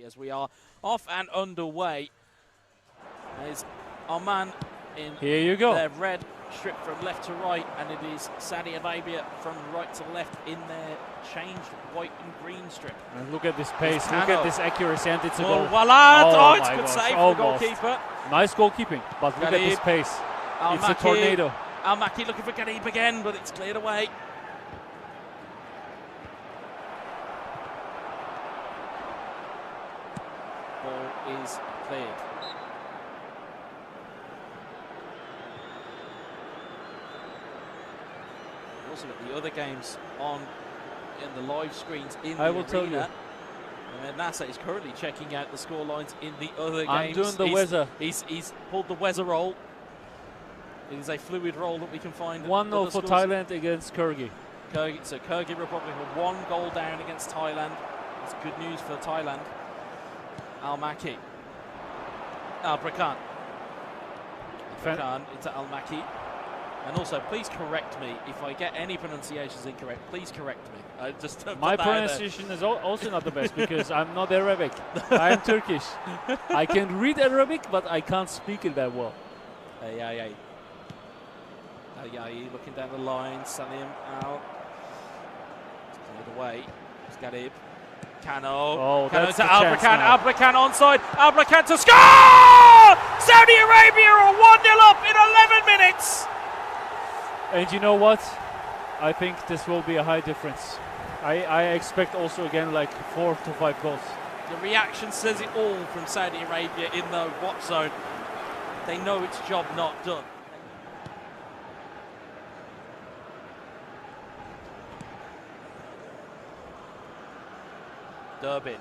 As we are off and underway, there's Oman in Here you go. their red strip from left to right, and it is Saudi Arabia from right to left in their changed white and green strip. And look at this pace, look at this accuracy, and it's a goal. Oh, it's a good save for the goalkeeper. Nice goalkeeping, but look at this pace. It's a tornado. Al-Maki looking for Garib again, but it's cleared away. Ball is cleared. We've also got the other games on in the live screens in the arena. Tell you. And Nasser is currently checking out the score lines in the other games. I'm doing the weather. He's pulled the weather roll. It is a fluid roll that we can find. 1-0 for Thailand against Kyrgyz. So Kyrgyz Republic are 1 goal down against Thailand. It's good news for Thailand. Al-Maki. Al-Brakan. Al-Brakan into Al-Maki. And also, please correct me if I get any pronunciations incorrect. Please correct me. My pronunciation is also not the best because I'm not Arabic. I am Turkish. I can read Arabic, but I can't speak it that well. Looking down the line. Salim out. Cleared away. It's Garib. Kano. Kano to Al-Brakan. Al-Brakan onside. Al-Brakan to score! Saudi Arabia are 1-0 up in 11 minutes. And you know what? I think this will be a high difference. I expect also again like 4 to 5 goals. The reaction says it all from Saudi Arabia in the watch zone. They know it's job not done. Durbin.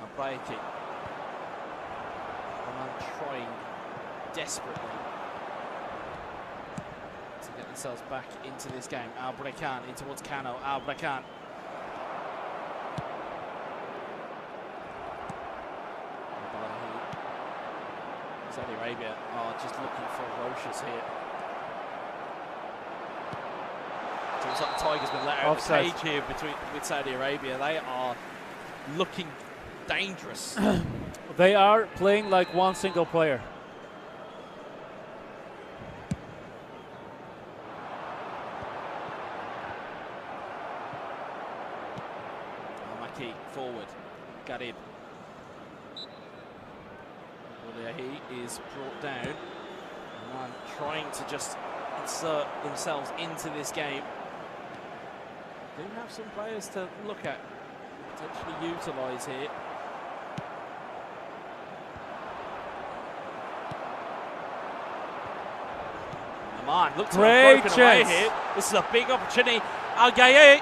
Al-Bayaki. Oman trying desperately to get themselves back into this game. Al-Brakan in towards Kano. Al-Brakan. Saudi Arabia are just looking ferocious here. So it's like the Tigers been let out of the cage here with Saudi Arabia. They are looking dangerous. They are playing like one single player. Al-Maki forward. Garib. He is brought down. And trying to just insert themselves into this game. Do have some players to look at, potentially utilise here. Oman look to have broken away here. This is a big opportunity. Al-Gaye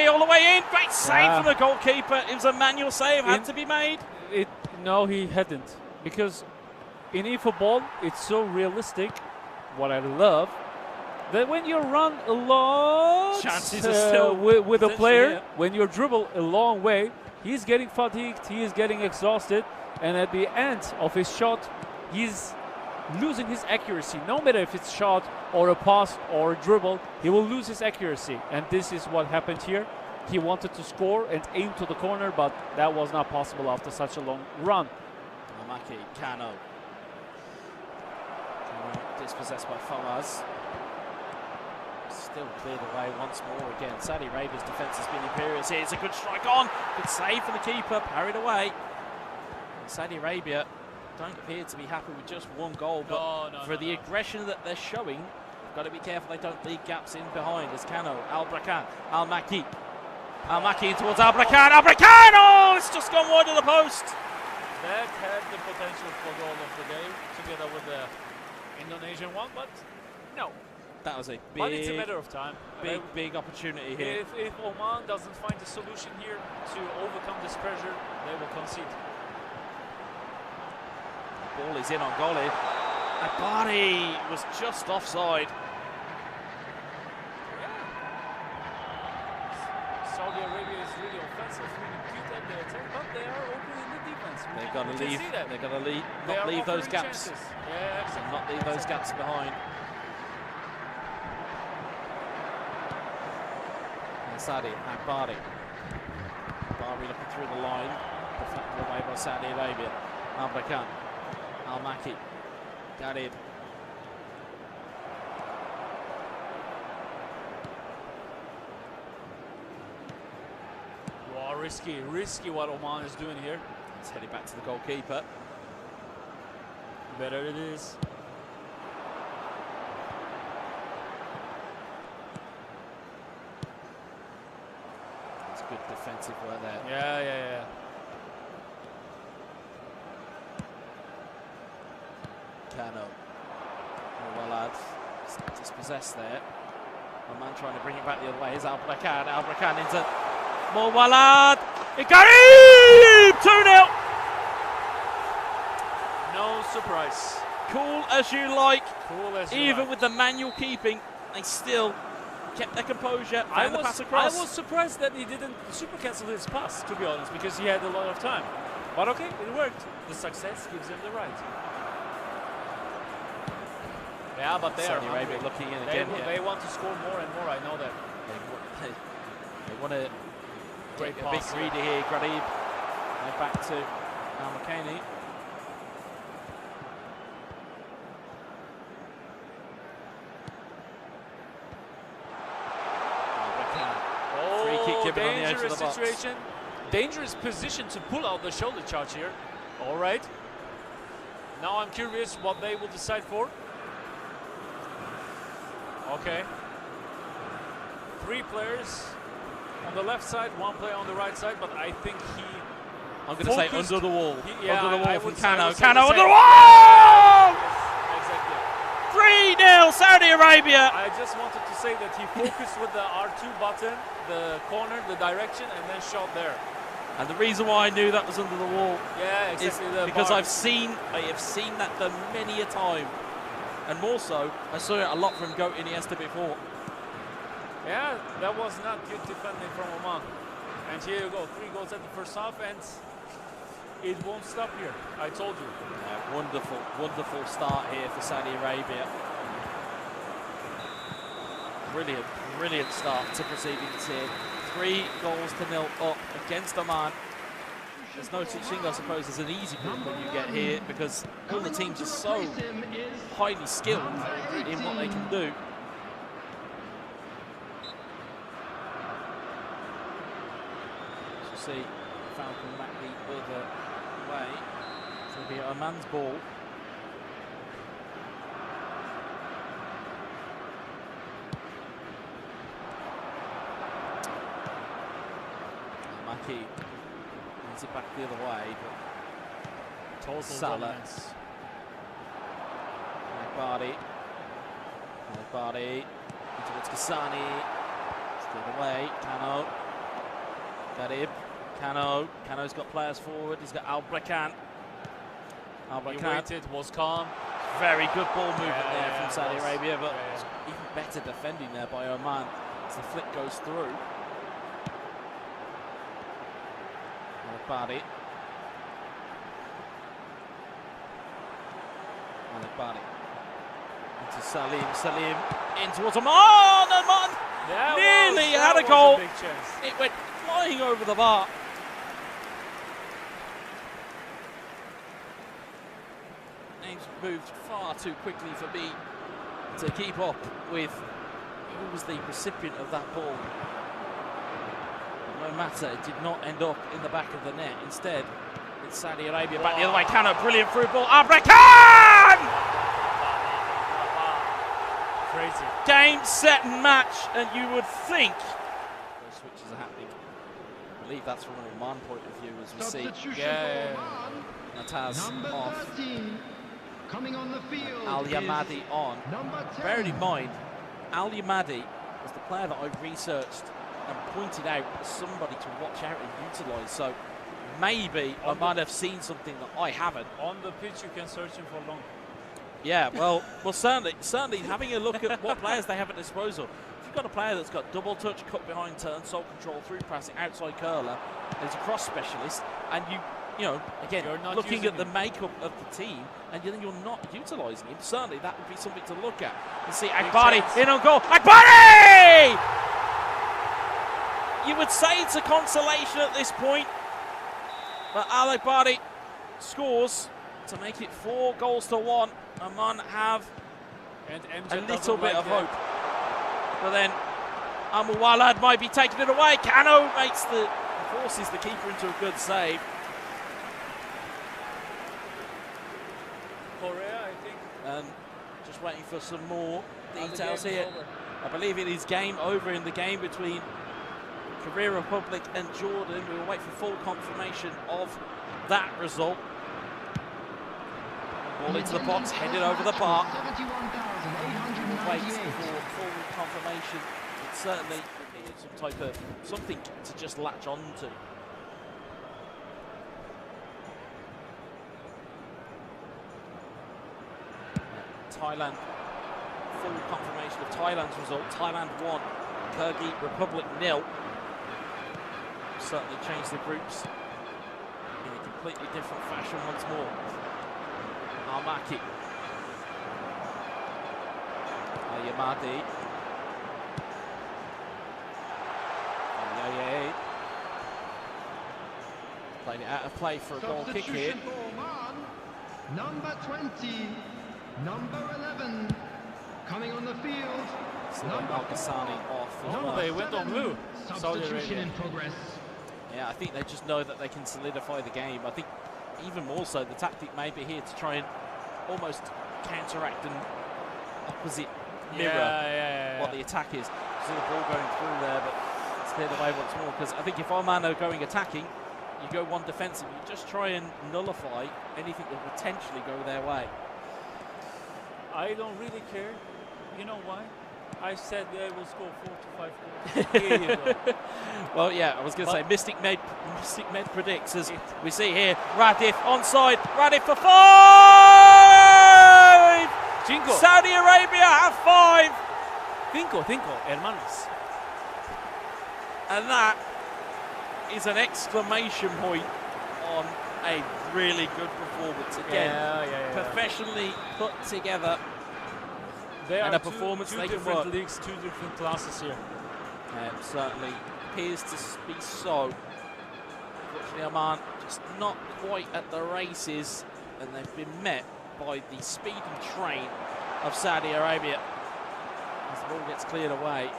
all the way in. Great save from the goalkeeper. It was a manual save, had to be made. No, he hadn't. Because in eFootball, it's so realistic, what I love, that when you run a lot chances are still with a player, when you dribble a long way, he's getting fatigued, he is getting exhausted, and at the end of his shot, he's losing his accuracy. No matter if it's shot or a pass or a dribble, he will lose his accuracy. And this is what happened here. He wanted to score and aim to the corner, but that was not possible after such a long run. Al-Maki, Kano. Dispossessed by Fawaz. Still cleared away once more again. Saudi Arabia's defence has been imperious here. It's a good strike on. Good save for the keeper. Parried away. And Saudi Arabia don't appear to be happy with just 1 goal. But for the aggression that they're showing, they've got to be careful they don't leave gaps in behind. As Kano, Al-Brakan, Al-Maki. Al-Maki towards Al-Brakan. Al-Brakan! Oh, it's just gone wide of the post. That had the potential for goal of the game together with the Indonesian one, but no. That was a big, but it's a matter of time. Big opportunity here. If Oman doesn't find a solution here to overcome this pressure, they will concede. The ball is in on goal here. Abadi was just offside. Saudi Arabia is really offensive, really cute at the attack, but they are open in the defense. They've got to leave. They've got to not leave those gaps. Yeah, exactly. Not leave those gaps behind. Sadi, Akbari. Akbari looking through the line. Deflected away by Saudi Arabia. Al-Bakan. Al-Maki. Garib. Wow, risky what Oman is doing here. It's headed back to the goalkeeper. Better it is. It's good defensive work there. Yeah. Kano. Walad dispossessed there. Oman trying to bring it back the other way. Here's Al-Bakan. Al-Bakan into Walad. Garib! 2-0. No surprise. Cool as you like. Cool as you Even like. with the manual keeping, they still kept their composure. And the pass across. I was surprised that he didn't super cancel his pass, to be honest, because he had a lot of time. But okay, it worked. The success gives him the right. Yeah, but they are Saudi Arabia looking in they, again. they want to score more and more. I know that. They want to Great take a big pass. reader here. Garib. Back to Al-Makani. Free kick given on the edge of the box. Situation. Dangerous position to pull out the shoulder charge here. All right. Now I'm curious what they will decide for. Okay. 3 players on the left side, 1 player on the right side, but I think he... I'm going to say under the wall. Under the wall from Kano. Kano under the wall! Yes, exactly. 3-0 Saudi Arabia. I just wanted to say that he focused with the R2 button, the corner, the direction, and then shot there. And the reason why I knew that was under the wall Yeah, exactly. is because I have seen that done many a time. And more so, I saw it a lot from Goat Iniesta before. Yeah, that was not good defending from Oman. And here you go, 3 goals at the first half, and it won't stop here. I told you. Yeah, wonderful start here for Saudi Arabia. Brilliant start to proceedings here. 3 goals to 0 up against Oman. There's no such thing, I suppose, as an easy group when you get here, because all the teams are so highly skilled in what they can do. As you see, Falcon back the other way. So it'll be Oman's ball. Maki needs it back the other way, but Total Salah. dominance. Badi towards Kasani. Steered away. Kano. Garib. Kano's got players forward. He's got Al-Bakan. He waited, was calm. Very good ball movement there from it Saudi was. Arabia, but Yeah. even better defending there by Oman as the flick goes through. Badi. Into Salim in towards Oman, and Oman nearly had a goal. Big chance. It went flying over the bar. Names moved far too quickly for me to keep up with who was the recipient of that ball. No matter, it did not end up in the back of the net. Instead, it's Saudi Arabia back the other way. Kano, brilliant through ball. Al-Bakan! Crazy. Game, set, and match, and you would think those switches are happening. I believe that's from an Oman point of view, as we see. Yeah. Nataz Number off. 13 coming on the field. Al-Yamadi on. Number 10. Bearing in mind, Al-Yamadi was the player that I researched and pointed out as somebody to watch out and utilise. So maybe I might have seen something that I haven't. On the pitch, you can search him for long. Yeah, well, certainly having a look at what players they have at disposal. If you've got a player that's got double touch, cut behind turn, sole control, through passing, outside curler, and is a cross specialist, and you know, again, looking at the makeup of the team, and then you're not utilising him, certainly that would be something to look at. You see Akbari in on goal. Akbari! You would say it's a consolation at this point, but Al Akbari scores to make it 4-1. Oman have a little bit of hope. But then Amul Walad might be taking it away. Kano forces the keeper into a good save. Korea, I think. And just waiting for some more details here. I believe it is game over in the game between Korea Republic and Jordan. We will wait for full confirmation of that result. Ball into the box, headed over the bar. Wait for full confirmation. It's certainly some type of something to just latch on to. Thailand, full confirmation of Thailand's result. Thailand 1, Kyrgyz Republic 0. Certainly changed the groups in a completely different fashion once more. Almaki. Ayamadi. Ayaye. Playing it out of play for a goal kick here. Number 20, number 11, coming on the field. Al-Ghassani off. No, they went on blue. Substitution in progress. Yeah, I think they just know that they can solidify the game. I think even more so, the tactic may be here to try and almost counteract and opposite mirror what the attack is. See the ball going through there, but it's cleared away once more. Because I think if Oman are going attacking, you go one defensive, you just try and nullify anything that would potentially go their way. I don't really care. You know why? I said they will score 4 to 5 goals. Here you go. Well, yeah, I was going to say Mystic Med predicts, as we see here, Radif onside, Radif for 5! Cinco. Saudi Arabia have 5! Cinco, hermanos. And that is an exclamation point on a really good performance. Again, professionally put together. They and are a performance two they can different work. leagues, 2 different classes here. Certainly appears to be so. Unfortunately, Oman just not quite at the races, and they've been met by the speed and train of Saudi Arabia as the ball gets cleared away.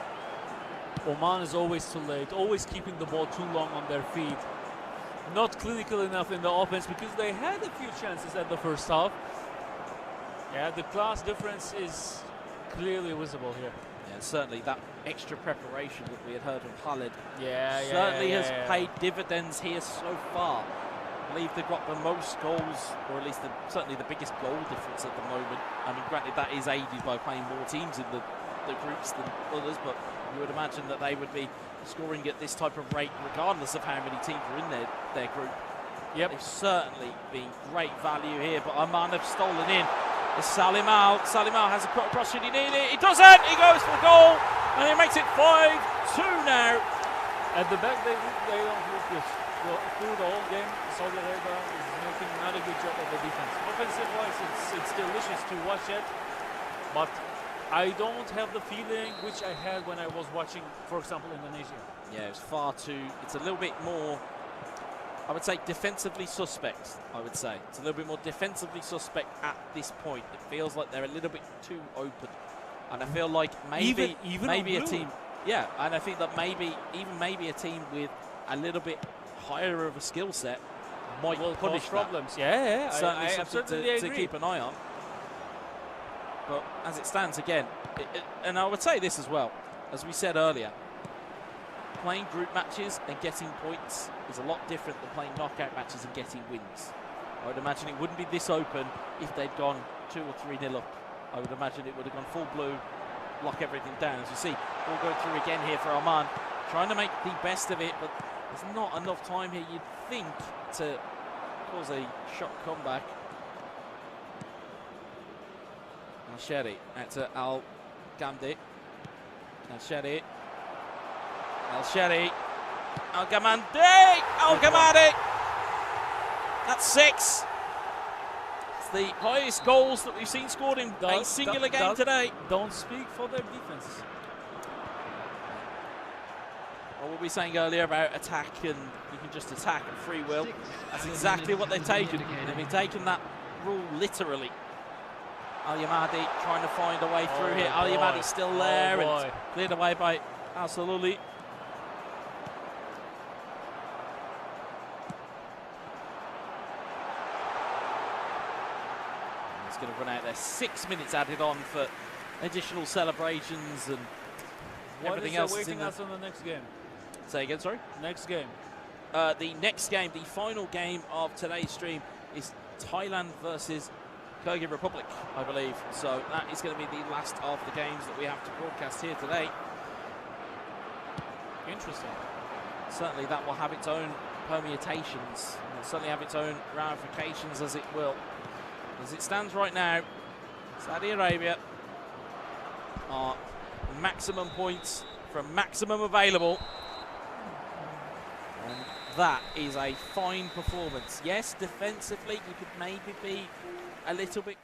Oman is always too late, always keeping the ball too long on their feet. Not clinical enough in the offense because they had a few chances at the first half. Yeah, the class difference is clearly visible here. Yeah, certainly that extra preparation that we had heard from Khalid certainly has paid dividends here so far. I believe they've got the most goals, or at least certainly the biggest goal difference at the moment. I mean, granted, that is aided by playing more teams in the groups than others, but you would imagine that they would be scoring at this type of rate regardless of how many teams are in their group. Yep. They've certainly been great value here, but Oman have stolen in. It's Salim Al has a cut across, should he need it? He doesn't! He goes for the goal, and he makes it 5-2 now. At the back, they don't look good. Well, through the whole game, Saudi Arabia is making not a good job of the defense. Offensive-wise, it's delicious to watch it, but I don't have the feeling which I had when I was watching, for example, Indonesia. Yeah, it's a little bit more, I would say, defensively suspect, I would say. It's a little bit more defensively suspect at this point. It feels like they're a little bit too open. And I feel like maybe a team, and I think that maybe a team with a little bit higher of a skill set might punish problems. Certainly I something to keep an eye on. But as it stands, again, and I would say this as well, as we said earlier, playing group matches and getting points is a lot different than playing knockout matches and getting wins. I would imagine it wouldn't be this open if they'd gone 2 or 3-0 up. I would imagine it would have gone full blue, lock everything down. As you see, ball going through again here for Oman, trying to make the best of it, but there's not enough time here, you'd think, to cause a shot comeback. Al-Sheri out to Al-Gamdi. Al-Sheri. Al-Sheri. Al-Gamandi! Al-Gamadi! That's 6. It's the highest goals that we've seen scored in a singular game today. Don't speak for their defense. what we were saying earlier about attack and you can just attack at free will. That's exactly what they've taken. They've been taking that rule literally. Al Yamadi trying to find a way through here. Al Yamadi's still there and cleared away by Al Saluli. He's going to run out there. 6 minutes added on for additional celebrations and everything else. What is awaiting us on the next game? Say again, sorry? Next game. The next game, the final game of today's stream, is Thailand versus Kyrgyz Republic, I believe. So that is going to be the last of the games that we have to broadcast here today. Interesting. Certainly that will have its own permutations. It will certainly have its own ramifications as it will. As it stands right now, Saudi Arabia are maximum points from maximum available. And that is a fine performance. Yes, defensively you could maybe be a little bit